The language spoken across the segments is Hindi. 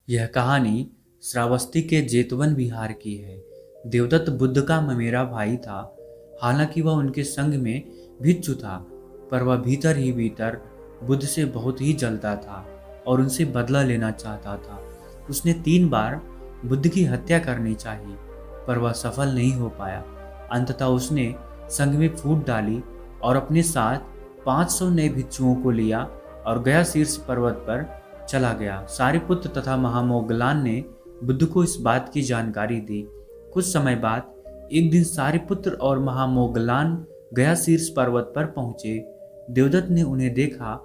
यह कहानी श्रावस्ती के जेतवन विहार की है। देवदत्त बुद्ध का ममेरा भाई था। हालांकि वह उनके संग में भिक्षु था, पर वह भीतर ही भीतर बुद्ध से बहुत ही जलता था और उनसे बदला लेना चाहता था। उसने 3 बार बुद्ध की हत्या करनी चाहिए, पर वह सफल नहीं हो पाया। अंततः उसने संग में फूट डाली और अपने साथ 500 नए भिक्षुओं को लिया और गया शीर्ष पर्वत पर चला गया। सारिपुत्र तथा महामोगलान ने बुद्ध को इस बात की जानकारी दी। कुछ समय बाद एक दिन सारिपुत्र और महामोगलान गया शीर्ष पर्वत पर पहुंचे। देवदत्त ने उन्हें देखा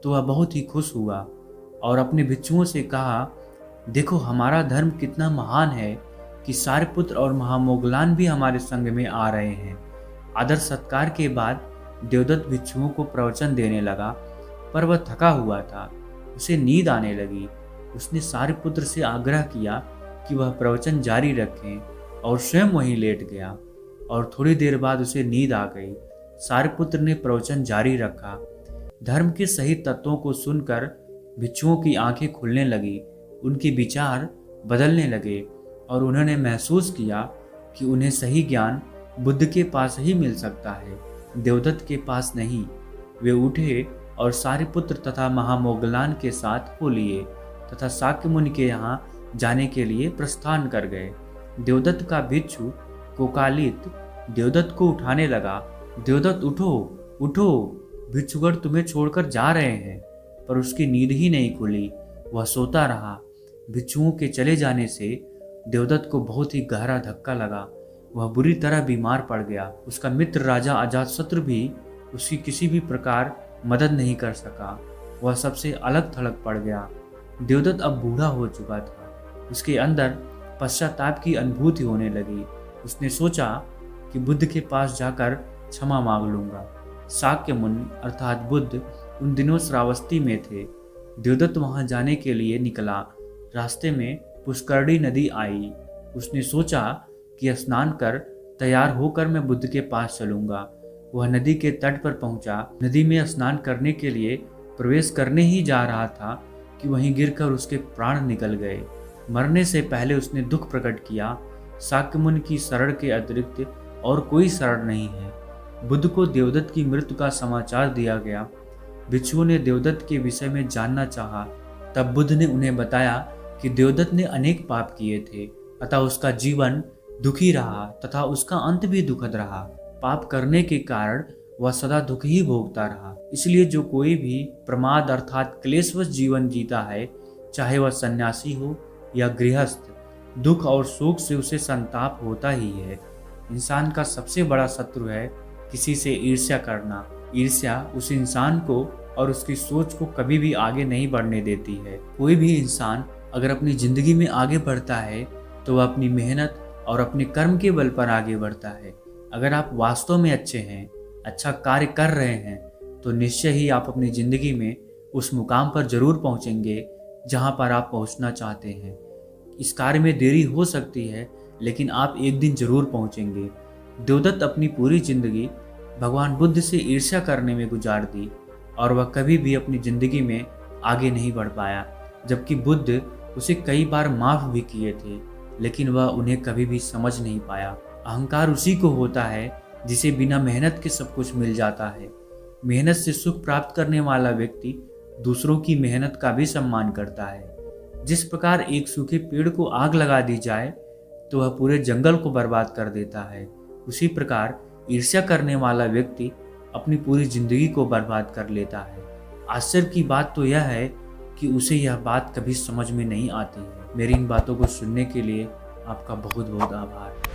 तो वह बहुत ही खुश हुआ और अपने भिक्षुओं से कहा, देखो हमारा धर्म कितना महान है कि सारिपुत्र और महामोगलान भी हमारे संग में आ रहे हैं। आदर सत्कार के बाद देवदत्त भिक्षुओं को प्रवचन देने लगा, पर वह थका हुआ था। उसे नींद आने लगी। उसने सारिपुत्र से आग्रह किया कि वह प्रवचन जारी रखें और स्वयं वहीं लेट गया और थोड़ी देर बाद उसे नींद आ गई। सारिपुत्र ने प्रवचन जारी रखा। धर्म के सही तत्वों को सुनकर भिक्षुओं की आंखें खुलने लगी, उनके विचार बदलने लगे और उन्होंने महसूस किया कि उन्हें सही ज्ञान बुद्ध के पास ही मिल सकता है, देवदत्त के पास नहीं। वे उठे और सारिपुत्र तथा महामोगलान के साथ हो लिए तथा शाक्य मुनि के यहाँ जाने के लिए प्रस्थान कर गए। देवदत्त का भिक्षु कोकालित देवदत्त को उठाने लगा। देवदत्त उठो उठो, भिक्षुगण तुम्हें छोड़कर जा रहे हैं। पर उसकी नींद ही नहीं खुली, वह सोता रहा। भिक्षुओं के चले जाने से देवदत्त को बहुत ही गहरा धक्का लगा। वह बुरी तरह बीमार पड़ गया। उसका मित्र राजा अजातशत्रु भी उसकी किसी भी प्रकार मदद नहीं कर सका। वह सबसे अलग थलग पड़ गया। देवदत्त अब बूढ़ा हो चुका था। उसके अंदर पश्चाताप की अनुभूति होने लगी। उसने सोचा कि बुद्ध के पास जाकर क्षमा मांग लूंगा। शाक्य मुनि अर्थात बुद्ध उन दिनों श्रावस्ती में थे। देवदत्त वहां जाने के लिए निकला। रास्ते में पुष्करणी नदी आई। उसने सोचा कि स्नान कर तैयार होकर मैं बुद्ध के पास चलूंगा। वह नदी के तट पर पहुंचा। नदी में स्नान करने के लिए प्रवेश करने ही जा रहा था कि वहीं गिरकर उसके प्राण निकल गए। मरने से पहले उसने दुख प्रकट किया, शाक्य मुनि की शरण के अतिरिक्त और कोई शरण नहीं है। बुद्ध को देवदत्त की मृत्यु का समाचार दिया गया। भिक्षुओं ने देवदत्त के विषय में जानना चाहा। तब बुद्ध ने उन्हें बताया कि देवदत्त ने अनेक पाप किए थे, अतः उसका जीवन दुखी रहा तथा उसका अंत भी दुखद रहा। पाप करने के कारण वह सदा दुख ही भोगता रहा। इसलिए जो कोई भी प्रमाद अर्थात क्लेशवश जीवन जीता है, चाहे वह सन्यासी हो या गृहस्थ, दुख और शोक से उसे संताप होता ही है। इंसान का सबसे बड़ा शत्रु है किसी से ईर्ष्या करना। ईर्ष्या उस इंसान को और उसकी सोच को कभी भी आगे नहीं बढ़ने देती है। कोई भी इंसान अगर अपनी जिंदगी में आगे बढ़ता है तो वह अपनी मेहनत और अपने कर्म के बल पर आगे बढ़ता है। अगर आप वास्तव में अच्छे हैं, अच्छा कार्य कर रहे हैं, तो निश्चय ही आप अपनी जिंदगी में उस मुकाम पर जरूर पहुंचेंगे जहां पर आप पहुंचना चाहते हैं। इस कार्य में देरी हो सकती है, लेकिन आप एक दिन जरूर पहुंचेंगे। देवदत्त अपनी पूरी जिंदगी भगवान बुद्ध से ईर्ष्या करने में गुजार दी और वह कभी भी अपनी जिंदगी में आगे नहीं बढ़ पाया, जबकि बुद्ध उसे कई बार माफ भी किए थे, लेकिन वह उन्हें कभी भी समझ नहीं पाया। अहंकार उसी को होता है जिसे बिना मेहनत के सब कुछ मिल जाता है। मेहनत से सुख प्राप्त करने वाला व्यक्ति दूसरों की मेहनत का भी सम्मान करता है। जिस प्रकार एक सूखे पेड़ को आग लगा दी जाए तो वह पूरे जंगल को बर्बाद कर देता है, उसी प्रकार ईर्ष्या करने वाला व्यक्ति अपनी पूरी जिंदगी को बर्बाद कर लेता है। आश्चर्य की बात तो यह है कि उसे यह बात कभी समझ में नहीं आती है। मेरी इन बातों को सुनने के लिए आपका बहुत बहुत आभार।